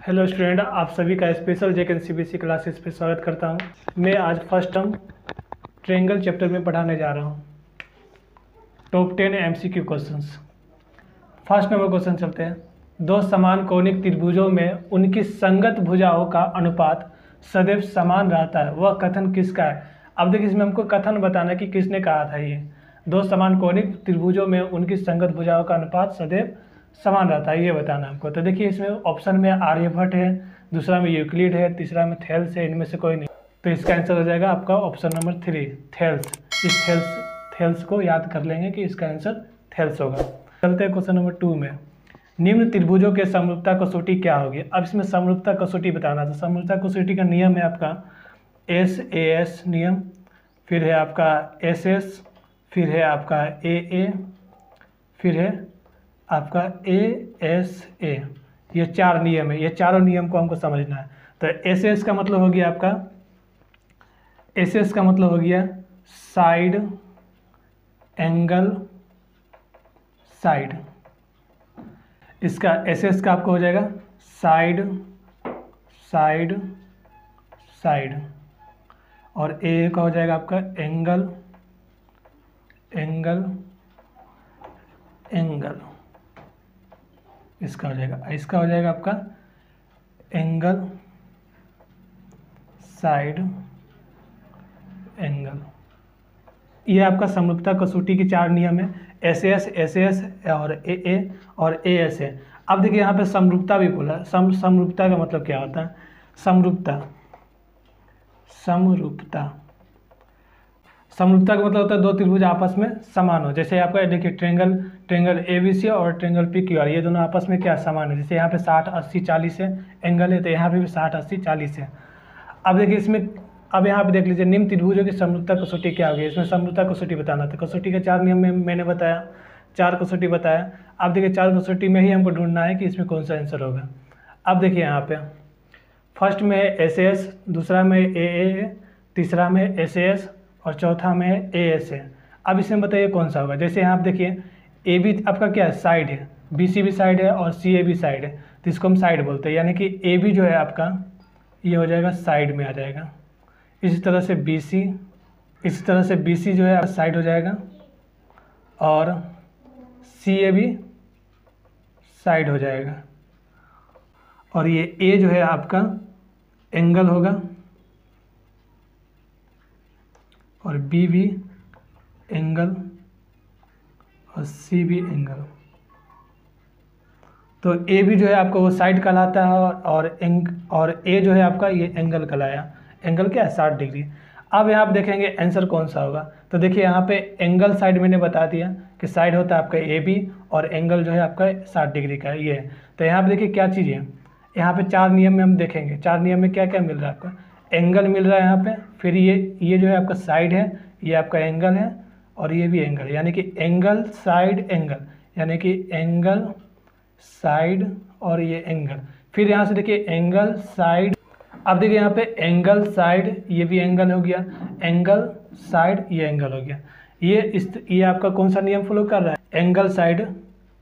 Hello student, आप सभी का स्पेशल जेके सीबीएसई क्लासेस पे स्वागत करता हूं। मैं आज फर्स्ट टर्म ट्रायंगल चैप्टर में पढ़ाने जा रहा हूं। Top 10 MCQ questions. First number question चलते हैं। दो समान कोणिक त्रिभुजों में उनकी संगत भुजाओं का अनुपात सदैव समान रहता है, वह कथन किसका है? अब देखिए, इसमें हमको कथन बताना है कि किसने कहा था। ये दो समान कोणिक त्रिभुजों में उनकी संगत भुजाओं का अनुपात सदैव समान रहता है, ये बताना हमको। तो देखिए, इसमें ऑप्शन में आर्यभट्ट है, दूसरा में यूक्लिड है, तीसरा में थेल्स है। इनमें से कोई नहीं, तो इसका आंसर हो जाएगा आपका ऑप्शन नंबर 3, थेल्स। इस थेल्स को याद कर लेंगे कि इसका आंसर थेल्स होगा। चलते हैं क्वेश्चन नंबर 2 में। निम्न त्रिभुजों के समरूपता कसौटी क्या होगी? अब इसमें समरूपता कसौटी बताना। तो समरूपता कसौटी का नियम है आपका SAS नियम, फिर है आपका SS, फिर है आपका AA, फिर है आपका ASA। ये 4 नियम है। ये चारों नियम को हमको समझना है। तो SS का मतलब हो गया आपका, SS का मतलब हो गया साइड एंगल साइड। इसका SS का आपको हो जाएगा साइड साइड साइड। और AA का हो जाएगा आपका एंगल एंगल एंगल। इसका हो जाएगा आपका एंगल साइड एंगल। ये आपका समरूपता कसौटी के 4 नियम है, SS, SS और AA और ASA। अब देखिए, यहाँ पे समरूपता भी बोला। समरूपता का मतलब क्या होता है? समरूपता समरूपता का मतलब होता है दो त्रिभुज आपस में समान हो। जैसे आपका देखिए, ट्रायंगल ABC और ट्रायंगल PQR, ये दोनों आपस में क्या समान है। जैसे यहाँ पे 60 80 40 है एंगल है, तो यहाँ पे भी 60 80 40 है। अब देखिए इसमें, अब यहाँ पे देख लीजिए, निम्न त्रिभुजों की समरूपता कसौटी क्या होगी। इसमें समरूपता कसौटी बताना था। कसौटी के 4 नियम में मैंने बताया, 4 कसौटी बताया। अब देखिए, 4 कसौटी में ही हमको ढूंढना है कि इसमें कौन सा आंसर होगा। अब देखिए, यहाँ पे फर्स्ट में है SAS, दूसरा में AA, तीसरा में SAS और चौथा में है ASA। अब इसमें बताइए कौन सा होगा। जैसे यहाँ आप देखिए, AB आपका क्या है, साइड है, BC भी साइड है और CA भी साइड है, तो इसको हम साइड बोलते हैं। यानी कि AB जो है आपका, ये हो जाएगा साइड में आ जाएगा। इसी तरह से BC जो है साइड हो जाएगा और CA भी साइड हो जाएगा। और ये A जो है आपका एंगल होगा और B भी एंगल और C भी एंगल। तो A भी जो है आपका वो साइड कहलाता है और A जो है आपका ये एंगल कहलाया। एंगल क्या है, 60 डिग्री। अब यहाँ आप देखेंगे आंसर कौन सा होगा। तो देखिए, यहाँ पे एंगल साइड मैंने बता दिया कि साइड होता है आपका AB और एंगल जो है आपका 60 डिग्री का ये है। तो यहाँ पे देखिए क्या चीज़ है, यहाँ पे 4 नियम में हम देखेंगे। 4 नियम में क्या क्या मिल रहा है आपका, एंगल मिल रहा है यहाँ पे, फिर ये जो है आपका साइड है, ये आपका एंगल है और ये भी एंगल, यानी कि एंगल साइड एंगल, यानी कि एंगल साइड और ये एंगल। फिर यहाँ से देखिए एंगल साइड। अब देखिए यहाँ पे एंगल साइड, ये भी एंगल हो गया, एंगल साइड ये एंगल हो गया। ये आपका कौन सा नियम फॉलो कर रहा है, एंगल साइड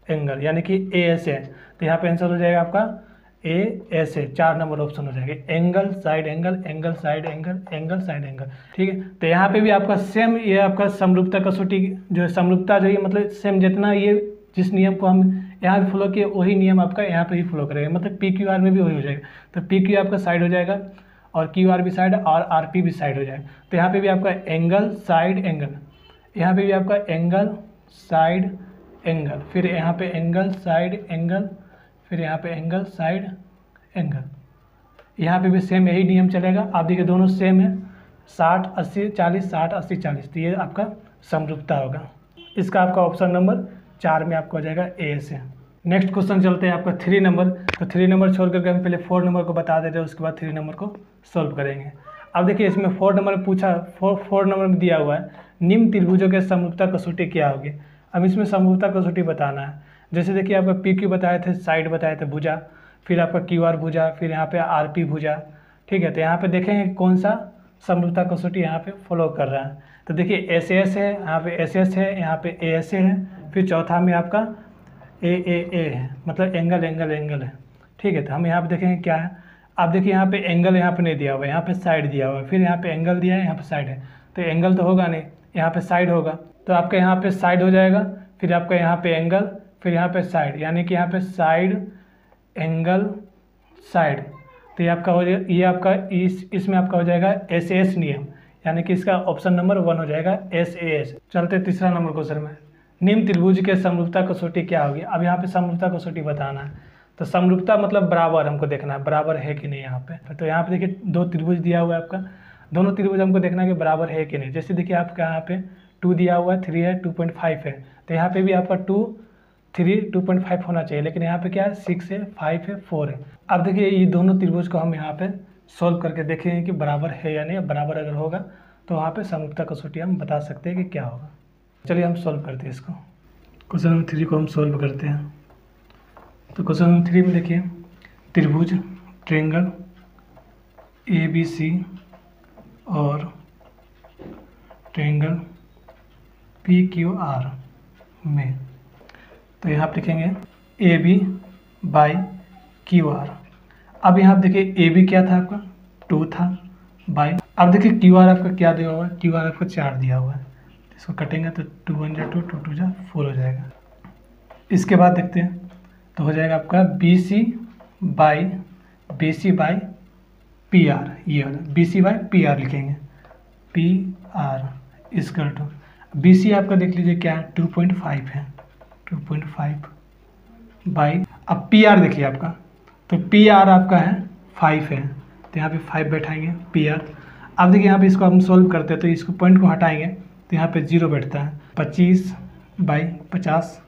एंगल, यानी कि ASA। तो यहाँ पे आंसर हो जाएगा आपका ASA। 4 नंबर ऑप्शन हो जाएगा, angle side angle, angle side angle, angle side angle. ठीक है, तो यहाँ पे भी आपका सेम, ये आपका समरूपता कसौटी जो है, समरूपता जो है मतलब सेम, जितना ये जिस नियम को हम यहाँ पे फॉलो किए वही नियम आपका यहाँ पे भी फॉलो करेगा। मतलब PQR में भी वही हो जाएगा। तो PQ आपका साइड हो जाएगा और QR भी साइड और RP भी साइड हो जाएगा। तो यहाँ पे भी आपका एंगल साइड एंगल, यहाँ पे भी आपका एंगल साइड एंगल, फिर यहाँ पे एंगल साइड एंगल, फिर यहाँ पे एंगल साइड एंगल। यहाँ पे भी सेम यही नियम चलेगा। आप देखिए दोनों सेम है, 60 80 40, 60 80 40। तो ये आपका समरूपता होगा। इसका आपका ऑप्शन नंबर 4 में आपको हो जाएगा ASA। नेक्स्ट क्वेश्चन चलते हैं आपका 3 नंबर। तो 3 नंबर छोड़ करके हम पहले 4 नंबर को बता देते हैं, उसके बाद 3 नंबर को सॉल्व करेंगे। अब देखिए, इसमें 4 नंबर में पूछा, 4 नंबर में दिया हुआ है, निम्न त्रिभुजों के समरूपता कसौटी क्या होगी। अब इसमें समरूपता कसौटी बताना है। जैसे देखिए, आपका PQ बताए थे, साइड बताए थे भुजा, फिर आपका QR भुजा, फिर यहाँ पे RP भुजा। ठीक है, तो यहाँ पे देखेंगे कौन सा समरूपता कसौटी यहाँ पे फॉलो कर रहा है। तो देखिए SAS है, यहाँ पे SS है, यहाँ पे ASA है, फिर चौथा में आपका AAA है, मतलब एंगल एंगल एंगल है। ठीक है। तो हम यहाँ पे देखेंगे क्या है। आप देखिए यहाँ पे एंगल यहाँ पे नहीं दिया हुआ है, यहाँ पे साइड दिया हुआ है, फिर यहाँ पे एंगल दिया है, यहाँ पे साइड है, तो एंगल तो होगा नहीं, यहाँ पे साइड होगा, तो आपका यहाँ पे साइड हो जाएगा, फिर आपका यहाँ पे एंगल, फिर यहाँ पे साइड, यानी कि यहाँ पे साइड एंगल साइड। तो ये आपका हो जाएगा, ये आपका इसमें आपका हो जाएगा SAS नियम, यानी कि इसका ऑप्शन नंबर 1 हो जाएगा SAS। चलते तीसरा नंबर क्वेश्चन में, निम्न त्रिभुज के समरूपता कसौटी क्या होगी। अब यहाँ पे समरूपता कसौटी बताना है, तो समरूपता मतलब बराबर हमको देखना है, बराबर है कि नहीं यहाँ पे। तो यहाँ पे देखिए 2 त्रिभुज दिया हुआ है आपका, दोनों त्रिभुज हमको देखना है कि बराबर है कि नहीं। जैसे देखिए आपका यहाँ पे 2 दिया हुआ है, 3 है, 2.5 है, तो यहाँ पे भी आपका 2, 3, 2.5 होना चाहिए, लेकिन यहाँ पे क्या है 6 है, 5 है, 4 है। अब देखिए ये दोनों त्रिभुज को हम यहाँ पे सोल्व करके देखेंगे कि बराबर है या नहीं। बराबर अगर होगा तो वहाँ पे समरूपता कसौटी हम बता सकते हैं कि क्या होगा। चलिए हम सोल्व करते हैं इसको। क्वेश्चन नंबर 3 को हम सोल्व करते हैं। तो क्वेश्चन नंबर 3 में देखिए, त्रिभुज ट्रायंगल ABC और ट्रायंगल PQR में, तो यहाँ पे लिखेंगे AB बाई QR। अब यहाँ पे देखिए AB क्या था आपका 2 था, बाई, अब देखिए QR आपका क्या दिया हुआ है, QR आपका 4 दिया हुआ है, इसको कटेंगे तो 2 1 जा 2, 2 2 जा 4 हो जाएगा। इसके बाद देखते हैं, तो हो जाएगा आपका BC बाई PR, ये वाला BC बाई PR लिखेंगे, PR इसकल टू BC आपका देख लीजिए क्या है 2.5 है, 2.5 बाई, अब PR देखिए आपका, तो PR आपका है 5 है, तो यहाँ पे 5 बैठाएंगे PR। अब देखिए यहाँ पे इसको हम सोल्व करते हैं, तो इसको पॉइंट को हटाएंगे तो यहाँ पे 0 बैठता है, 25 बाई 50।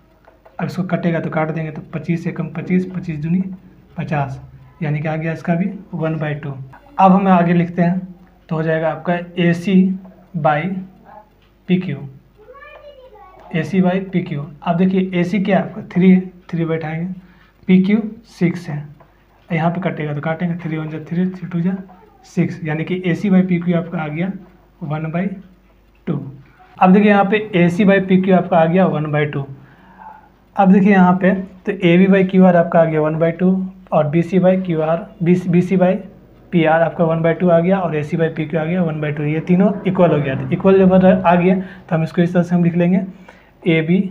अब इसको कटेगा तो काट देंगे, तो 25 से कम 25, 25 दूनी 50, यानी कि आ गया इसका भी 1/2। अब हम आगे लिखते हैं, तो हो जाएगा आपका AC by PQ, AC by PQ। अब देखिए AC क्या है आपका 3 है, 3 बैठाएंगे, PQ 6 है, यहाँ पे कटेगा तो काटेंगे, 3 1 जा 3, 3 2 जा 6, यानी कि AC बाई PQ आपका आ गया 1/2। अब देखिए यहाँ पे AC बाई PQ आपका आ गया 1/2। अब देखिए यहाँ पे तो AB बाई QR आपका आ गया 1/2 और BC by QR BC by PR आपका 1/2 आ गया और AC बाई PQ आ गया 1/2। ये तीनों इक्वल हो गया था, इक्वल जब आ गया तो हम इसको इस तरह से हम लिख लेंगे AB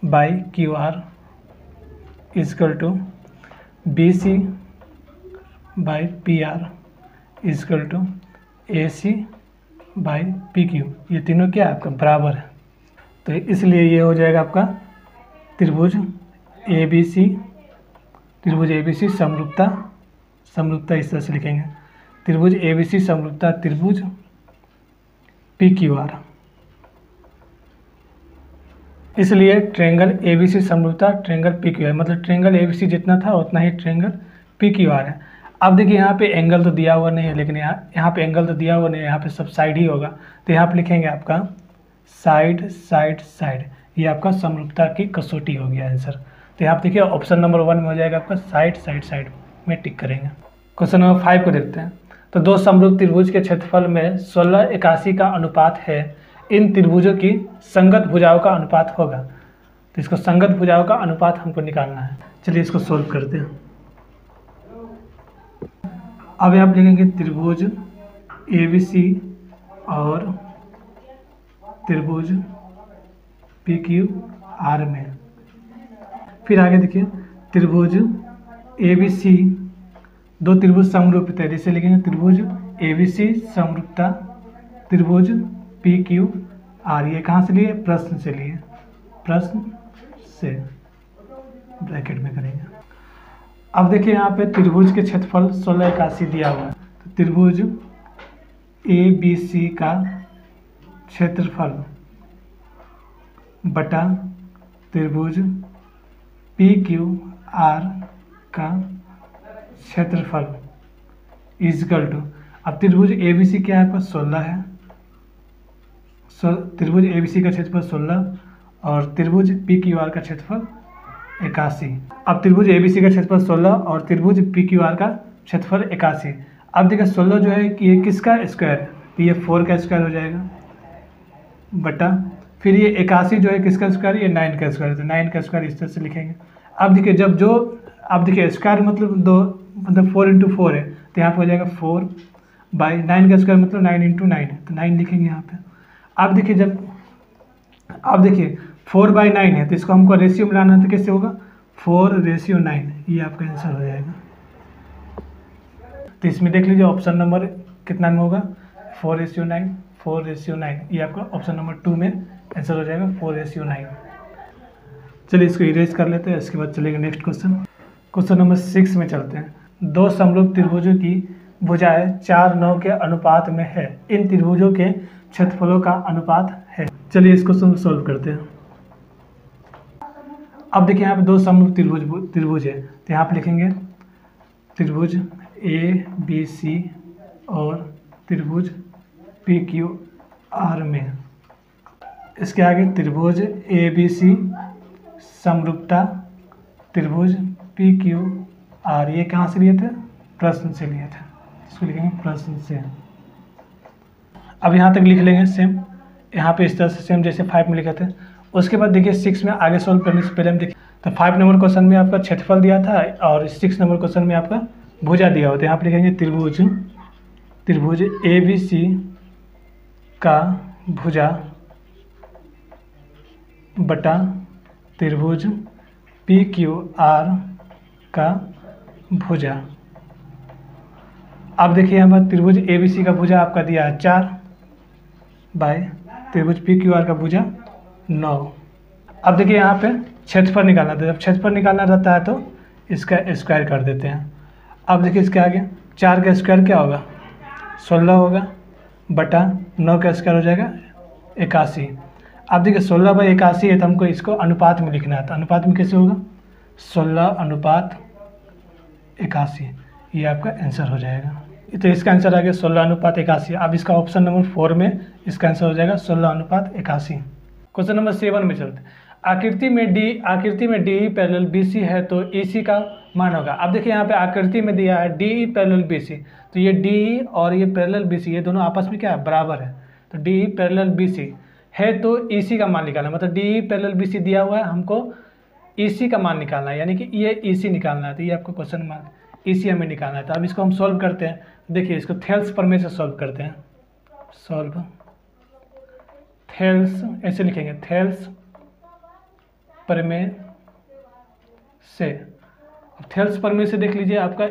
by QR equal to BC by PR equal to AC by PQ। ये तीनों क्या है आपका बराबर है, तो इसलिए ये हो जाएगा आपका त्रिभुज ABC समरूपता इस तरह से लिखेंगे, त्रिभुज ABC समरूपता त्रिभुज PQR। इसलिए ट्रायंगल ABC समरूपता ट्रायंगल PQR, मतलब ट्रायंगल ABC जितना था उतना ही ट्रायंगल PQR है। अब देखिए यहाँ पे एंगल तो दिया हुआ नहीं है, लेकिन यहाँ पे एंगल तो दिया हुआ नहीं है, यहाँ पे सब साइड ही होगा, तो यहाँ पे लिखेंगे आपका साइड साइड साइड, ये आपका समरूपता की कसौटी हो गया आंसर। तो यहाँ पे देखिए ऑप्शन नंबर 1 में हो जाएगा आपका साइड साइड साइड में टिक करेंगे। क्वेश्चन नंबर 5 को देखते हैं, तो 2 समरूप त्रिभुज के क्षेत्रफल में 16:81 का अनुपात है, इन त्रिभुजों की संगत भुजाओं का अनुपात होगा। तो इसको संगत भुजाओं का अनुपात हमको निकालना है। चलिए इसको सोल्व करते हैं। अब यहाँ पे लिखेंगे त्रिभुज ABC और त्रिभुज PQR में, फिर आगे देखिए त्रिभुज ABC, 2 त्रिभुज समरूपित है, जिसे लिखेंगे त्रिभुज ABC समरूपता त्रिभुज PQR। ये कहाँ से लिए, प्रश्न से लिए, प्रश्न से ब्रैकेट में करेंगे। अब देखिए यहाँ पे त्रिभुज के क्षेत्रफल 1681 दिया हुआ है, तो त्रिभुज ABC का क्षेत्रफल बटा त्रिभुज PQR का क्षेत्रफल इजकल टू, अब त्रिभुज ABC क्या है आपका 16 है, त्रिभुज ABC का क्षेत्रफल 16 और त्रिभुज PQR का क्षेत्रफल 81। अब त्रिभुज ABC का क्षेत्रफल 16 और त्रिभुज PQR का क्षेत्रफल 81। अब देखिए 16 जो है कि ये किसका स्क्वायर है, तो ये 4 का स्क्वायर हो जाएगा बटा, फिर ये 81 जो है किसका स्क्वायर है, ये 9 का स्क्वायर है, तो 9 का स्क्वायर इस तरह से लिखेंगे। अब देखिए जब जो अब देखिए स्क्वायर मतलब 2 मतलब 4 × 4 है, तो यहाँ पे हो जाएगा 4/9 का स्क्वायर मतलब 9 × 9 है, तो 9 लिखेंगे यहाँ पे। अब देखिए 4/9 है, तो इसको हमको रेशियो में लाना है, तो कैसे होगा 4:9, ये आपका आंसर हो जाएगा। तो इसमें देख लीजिए ऑप्शन नंबर कितना में होगा 4:9, 4:9, ये आपका ऑप्शन नंबर 2 में आंसर हो जाएगा 4:9। चलिए इसको इरेज कर लेते हैं, इसके बाद चलेंगे नेक्स्ट क्वेश्चन नंबर 6 में चलते हैं। दो समरूप त्रिभुजों की भुजाएं 4:9 के अनुपात में है, इन त्रिभुजों के क्षेत्रफलों का अनुपात है। चलिए इस क्वेश्चन को सॉल्व करते हैं। अब देखिए यहाँ पे दो समरूप त्रिभुज है, तो यहाँ पे लिखेंगे त्रिभुज ABC और त्रिभुज PQR में। इसके आगे त्रिभुज ABC समरूपता त्रिभुज PQR, ये कहाँ से लिए थे, प्रश्न से लिए थे, इसको लिखेंगे प्रश्न से। अब यहाँ तक लिख लेंगे सेम, यहाँ पे इस तरह से सेम जैसे 5 में लिखे थे। उसके बाद देखिए 6 में आगे सॉल्व करने से पहले हम देखिए, तो 5 नंबर क्वेश्चन में आपका क्षेत्रफल दिया था और 6 नंबर क्वेश्चन में आपका भुजा दिया होता है। यहाँ पे लिखेंगे त्रिभुज ABC का भुजा बटा त्रिभुज PQR का भुजा। अब देखिए यहाँ पर त्रिभुज ABC का भुजा आपका दिया है 4 बाय त्रिभुज PQR का भुजा 9। अब देखिए यहाँ पे क्षेत्रफल निकालना था, जब क्षेत्रफल निकालना रहता है तो इसका स्क्वायर कर देते हैं। अब देखिए इसके आगे 4 का स्क्वायर क्या होगा 16 होगा, बटा 9 का स्क्वायर हो जाएगा 81। अब देखिए 16/81 है, तो हमको इसको अनुपात में लिखना है, तो अनुपात में कैसे होगा 16:81, ये आपका आंसर हो जाएगा। तो इसका आंसर आ गया 16:81। अब इसका ऑप्शन नंबर 4 में इसका आंसर हो जाएगा 16:81। क्वेश्चन नंबर 7 में चलते हैं। आकृति में DE पैरेलल BC है तो EC का मान होगा। अब देखिए यहाँ पे आकृति में दिया है DE पैरेलल BC, तो ये DE और ये पैरेलल BC ये दोनों आपस में क्या है बराबर है, तो DE पैरेलल BC है तो EC का मान निकालना, मतलब DE पैरेलल BC दिया हुआ है, हमको EC का मान निकालना है, यानी कि ये EC निकालना है, तो ये आपको क्वेश्चन मान EC हमें निकालना है। तो अब इसको हम सॉल्व करते हैं। देखिए इसको थेल्स प्रमेय से सॉल्व करते हैं। सॉल्व थेल्स ऐसे लिखेंगे, थेल्स प्रमेय से। थेल्स प्रमेय से देख लीजिए आपका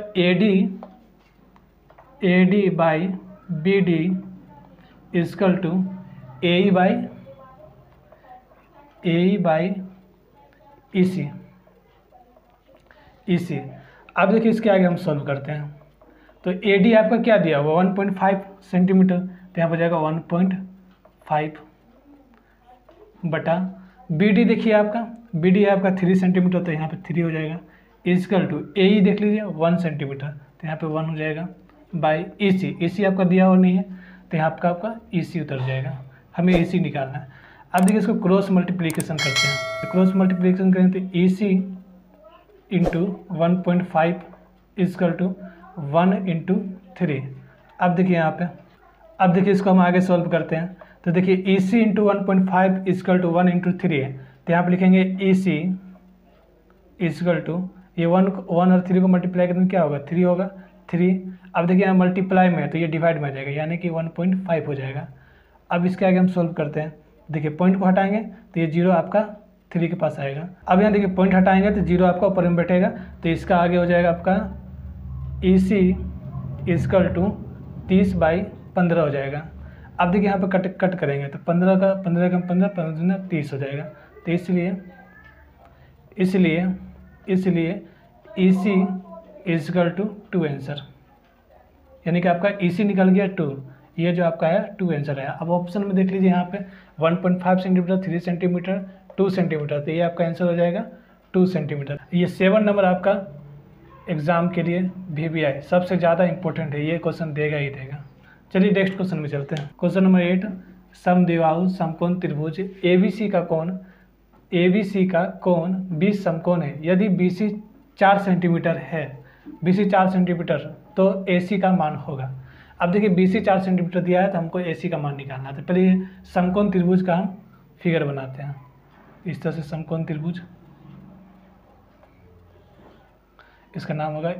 AD by BD equal to AE by EC। अब देखिए इसके आगे हम सॉल्व करते हैं। तो AD आपका क्या दिया हुआ 1.5 सेंटीमीटर, तो यहाँ पर जाएगा 1.5 बटा BD देखिए आपका BD है आपका 3 सेंटीमीटर, तो यहाँ पे 3 हो जाएगा, इजकल टू AE देख लीजिए 1 सेंटीमीटर, तो यहाँ पे 1 हो जाएगा, बाई EC आपका दिया हुआ नहीं है, तो यहाँ आपका EC उतर जाएगा, हमें EC निकालना है। अब देखिए इसको क्रॉस मल्टीप्लिकेशन करते हैं, तो क्रॉस मल्टीप्लिकेशन करें तो EC इंटू 1.5 इजकल टू 1 × 3। अब देखिए यहाँ पे, अब देखिए इसको हम आगे सॉल्व करते हैं। तो देखिए EC इंटू 1.5 इजकल टू 1 × 3 है, तो यहाँ पे लिखेंगे EC इजकल टू ये 1 और 3 को मल्टीप्लाई करेंगे क्या होगा 3 होगा 3। अब देखिए यहाँ मल्टीप्लाई में है तो ये डिवाइड में आ जाएगा, यानी कि 1.5 हो जाएगा। अब इसके आगे हम सॉल्व करते हैं। देखिए पॉइंट को हटाएंगे तो ये 0 आपका 3 के पास आएगा। अब यहाँ देखिए पॉइंट हटाएंगे तो 0 आपका ऊपर में बैठेगा, तो इसका आगे हो जाएगा आपका EC इजकल टू 30/15 हो जाएगा। अब देखिए यहाँ पे कट करेंगे तो 15 का 15 30 हो जाएगा, तो इसलिए EC इजकल टू 2 आंसर, यानी कि आपका EC निकल गया 2, ये जो आपका है 2 आंसर है। अब ऑप्शन में देख लीजिए यहाँ पे 1.5 सेंटीमीटर 3 सेंटीमीटर 2 सेंटीमीटर, तो ये आपका आंसर हो जाएगा 2 सेंटीमीटर। ये 7 नंबर आपका एग्जाम के लिए VBI सबसे ज़्यादा इंपॉर्टेंट है, ये क्वेश्चन देगा ही देगा। चलिए नेक्स्ट क्वेश्चन में चलते हैं। क्वेश्चन नंबर 8, समद्विबाहु समकोण त्रिभुज ABC का कोण 20 समकोण है, यदि BC 4 सेंटीमीटर है, BC 4 सेंटीमीटर तो AC का मान होगा। अब देखिए BC 4 सेंटीमीटर दिया है तो हमको AC का मान निकालना है। तो पहले ये समकोण त्रिभुज का हम फिगर बनाते हैं। इस तरह से समकोण त्रिभुज, इसका नाम होगा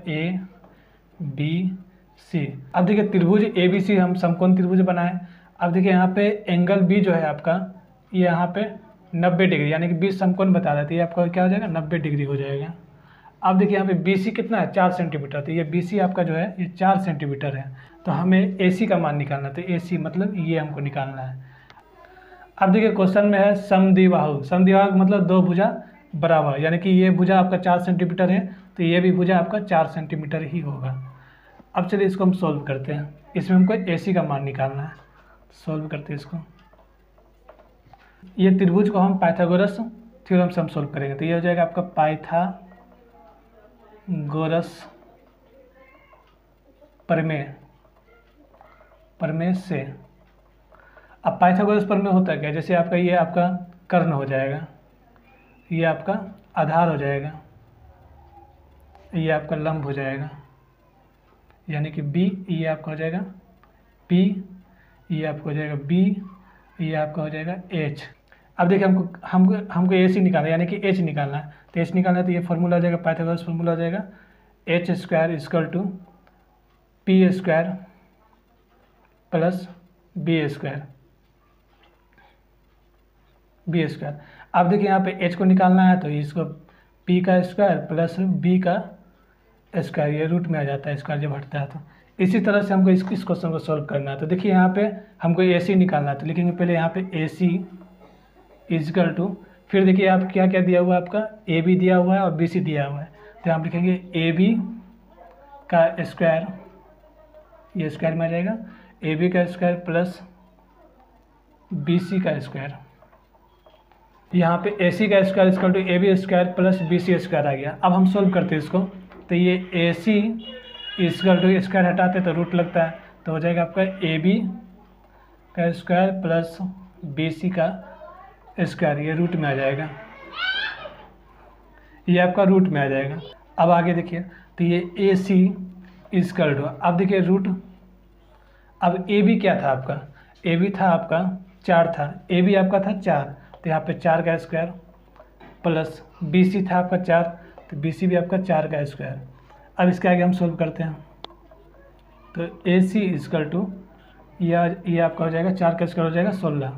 ABC। अब देखिए त्रिभुज ABC हम समकोण त्रिभुज बनाए। अब देखिए यहाँ पे एंगल B जो है आपका, ये यहाँ पे 90 डिग्री, यानी कि 20 समकोण बता रहा था, ये आपका क्या हो जाएगा 90 डिग्री हो जाएगा। अब देखिए यहाँ पे BC कितना है 4 सेंटीमीटर, तो ये BC आपका जो है ये 4 सेंटीमीटर है। तो हमें AC का मान निकालना है, तो AC मतलब ये हमको निकालना है। अब देखिए क्वेश्चन में है समद्विबाहु। समद्विबाहु मतलब दो भुजा बराबर, यानी कि ये भुजा आपका 4 सेंटीमीटर है तो ये भी भुजा आपका 4 सेंटीमीटर ही होगा। अब चलिए इसको हम सॉल्व करते हैं। इसमें हमको AC का मान निकालना है, सॉल्व करते हैं इसको। ये त्रिभुज को हम पाइथागोरस थ्योरम से हम सॉल्व करेंगे, तो ये हो जाएगा आपका पाइथागोरस प्रमेय से। अब पाइथागोरस प्रमेय होता क्या, जैसे आपका ये आपका कर्ण हो जाएगा, ये आपका आधार हो जाएगा, ये आपका लंब हो जाएगा, यानी कि B, ये आपका हो जाएगा P, ये आपका हो जाएगा B, ये आपका हो जाएगा H। अब देखिए हमको AC निकालना है, यानी कि H निकालना है। तो H निकालना है तो ये फार्मूला हो जाएगा, पाइथागोरस फार्मूला हो जाएगा H² = P² प्लस B²। अब देखिए यहाँ पे H को निकालना है तो इसको P² प्लस B² ये रूट में आ जाता है, स्क्वायर जब हटता है तो। इसी तरह से हमको इस क्वेश्चन को सॉल्व करना है। तो देखिए यहाँ पे हमको AC निकालना है, तो लिखेंगे पहले यहाँ पे AC = फिर देखिए आप क्या क्या दिया हुआ है, आपका AB दिया हुआ है और BC दिया हुआ है, तो आप लिखेंगे AB का स्क्वायर, ये स्क्वायर में आ जाएगा, AB का स्क्वायर प्लस BC का स्क्वायर। यहाँ पे AC का स्क्वायर = AB² प्लस BC² आ गया। अब हम सोल्व करते हैं इसको, तो ये AC = स्क्वायर हटाते तो रूट लगता है, तो हो जाएगा आपका AB का स्क्वायर प्लस BC का स्क्वायर, ये रूट में आ जाएगा, ये आपका रूट में आ जाएगा। अब आगे देखिए, तो ये AC = अब देखिए रूट, अब AB क्या था आपका, AB था आपका 4 था, AB आपका था 4, तो यहाँ पे 4 का स्क्वायर प्लस BC था आपका 4, तो BC भी आपका 4 का स्क्वायर। अब इसके आगे हम सोल्व करते हैं, तो AC = ये आपका हो जाएगा 4 का स्क्वायर हो जाएगा 16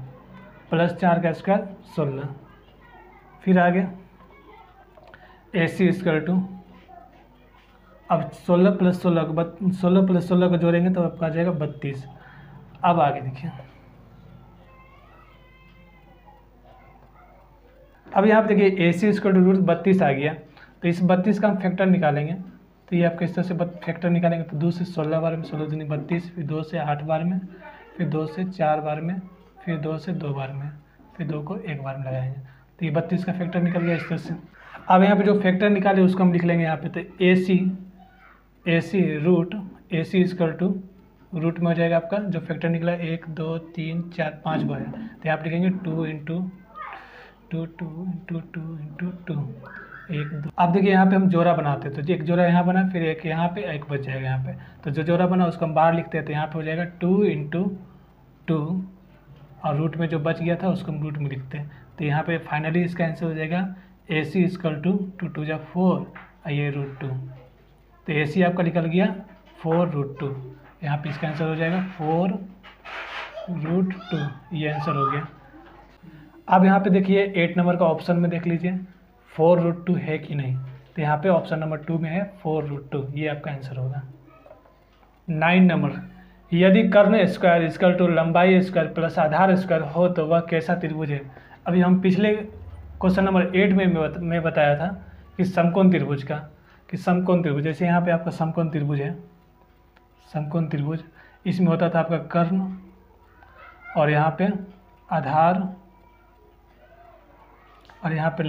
प्लस 4 का स्क्वायर 16। फिर आगे AC = अब 16 प्लस 16 को जोड़ेंगे तो आपका आ जाएगा 32। अब आगे देखिए, अब यहाँ पे देखिए AC = √32 आ गया, तो इस 32 का हम फैक्टर निकालेंगे। तो ये आपके इस तरह से फैक्टर निकालेंगे, तो 2 से 16 बार में, 16 दूनी 32, फिर 2 से 8 बार में, फिर 2 से 4 बार में, फिर 2 से 2 बार में, फिर 2 को 1 बार में लगाएंगे, तो ये 32 का फैक्टर निकल गया इस तरह से। अब यहाँ पे जो फैक्टर निकाले उसको हम लिख लेंगे यहाँ पे, तो AC = रूट में हो जाएगा आपका जो फैक्टर निकला 1 2 3 4 5 बार है, तो यहाँ पे लिखेंगे 2 × 2 × 2 1 2। अब देखिए यहाँ पे हम जोड़ा बनाते हैं, तो एक जोड़ा यहाँ बना, फिर एक यहाँ पे, एक बच जाएगा यहाँ पे, तो जो जोड़ा बना उसको हम बाहर लिखते हैं, तो यहाँ पे हो जाएगा 2 × 2, और रूट में जो बच गया था उसको हम रूट में लिखते हैं, तो यहाँ पे फाइनली इसका आंसर हो जाएगा AC = 2 2 × 4 और ये √2, तो AC आपका निकल गया 4√2। यहाँ पे इसका आंसर हो जाएगा 4√2, ये आंसर हो गया। अब यहाँ पे देखिए 8 नंबर का ऑप्शन में देख लीजिए 4√2 है कि नहीं, तो यहाँ पे ऑप्शन नंबर 2 में है 4√2, ये आपका आंसर होगा। 9 नंबर, यदि कर्ण स्क्वायर = लंबाई स्क्वायर प्लस आधार स्क्वायर हो तो वह कैसा त्रिभुज है। अभी हम पिछले क्वेश्चन नंबर 8 में मैं बताया था कि समकोण त्रिभुज का, कि समकोण त्रिभुज, जैसे यहाँ पे आपका समकोण त्रिभुज है, समकोण त्रिभुज, इसमें होता था आपका कर्ण और यहाँ पे आधार और यहाँ पे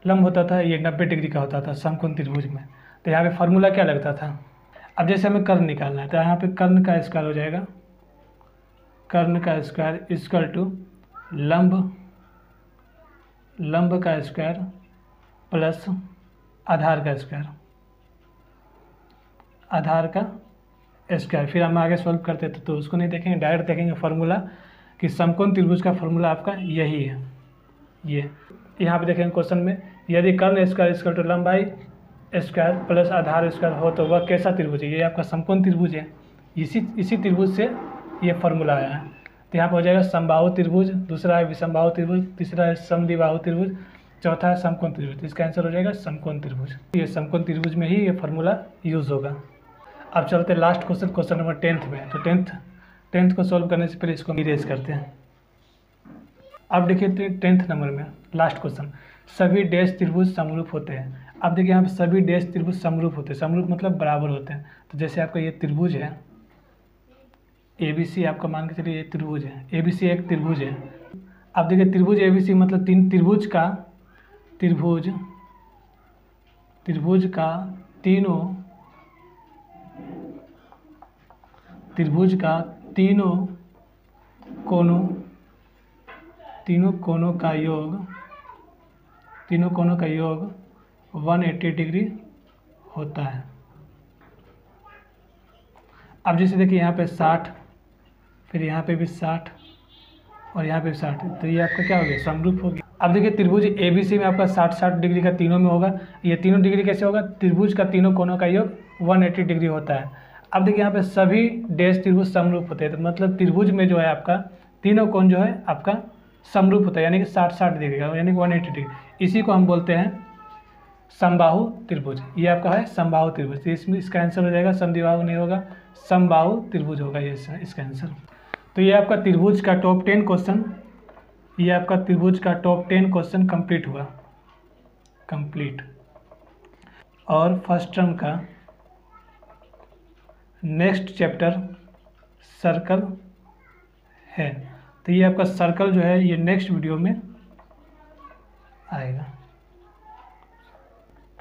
लंब होता था, ये 90 डिग्री का होता था समकोण त्रिभुज में। तो यहाँ पे फार्मूला क्या लगता था, अब जैसे हमें कर्ण निकालना है तो यहाँ पे कर्ण का स्क्वायर हो जाएगा, कर्ण का स्क्वायर = लंब का स्क्वायर प्लस आधार का स्क्वायर। फिर हम आगे सॉल्व करते थे तो उसको नहीं देखेंगे, डायरेक्ट देखेंगे फार्मूला कि समकोण त्रिभुज का फार्मूला आपका यही है। ये यहाँ पे देखेंगे क्वेश्चन में यदि कर्ण स्क्वायर इक्वल टू लंबाई स्क्वायर प्लस आधार स्क्वायर हो तो वह कैसा त्रिभुज है? ये आपका समकोण त्रिभुज है। इसी त्रिभुज से ये फॉर्मूला आया है। तो यहाँ पर हो जाएगा समबाहु त्रिभुज, दूसरा है विषमबाहु त्रिभुज, तीसरा है समद्विबाहु त्रिभुज, चौथा है समकोण त्रिभुज। तो इसका आंसर हो जाएगा समकोण त्रिभुज। ये समकोण त्रिभुज में ही ये फॉर्मूला यूज़ होगा। अब चलते last question, question number 10th में। तो टेंथ को सॉल्व करने से पहले इसको इरेज करते हैं। अब देखिए 10th नंबर में लास्ट क्वेश्चन, सभी डैश त्रिभुज समरूप होते हैं। अब देखिए यहाँ पे सभी डैश त्रिभुज समरूप होते हैं। समरूप मतलब बराबर होते हैं। तो जैसे आपका ये त्रिभुज है ABC, आपका मान के चलिए ये त्रिभुज है, ABC एक त्रिभुज है। अब देखिए त्रिभुज ABC मतलब त्रिभुज का तीनों कोणों का योग 180 डिग्री होता है। अब जैसे देखिए यहाँ पे 60, फिर यहाँ पे भी 60 और यहाँ पे भी 60, तो ये आपका क्या हो गया? समरूप हो गया। अब देखिए त्रिभुज ABC में आपका 60 डिग्री का तीनों में होगा। ये तीनों डिग्री कैसे होगा? त्रिभुज का तीनों कोणों का योग 180 डिग्री होता है। अब देखिए यहाँ पे सभी डैश त्रिभुज समरूप होते हैं। तो मतलब त्रिभुज में जो है आपका तीनों कोण जो है आपका समरूप होता है, यानी कि 60 डिग्री का, यानी कि 180 डिग्री। इसी को हम बोलते हैं समबाहु त्रिभुज। ये आपका है समबाहु त्रिभुज। तो इसमें इसका आंसर हो जाएगा, समद्विबाहु नहीं होगा, समबाहु त्रिभुज होगा ये इसका आंसर। तो ये आपका त्रिभुज का टॉप 10 क्वेश्चन, ये आपका त्रिभुज का टॉप 10 क्वेश्चन कंप्लीट हुआ, कंप्लीट। और फर्स्ट टर्म का नेक्स्ट चैप्टर सर्कल है। तो ये आपका सर्कल जो है ये नेक्स्ट वीडियो में आएगा।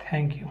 Thank you.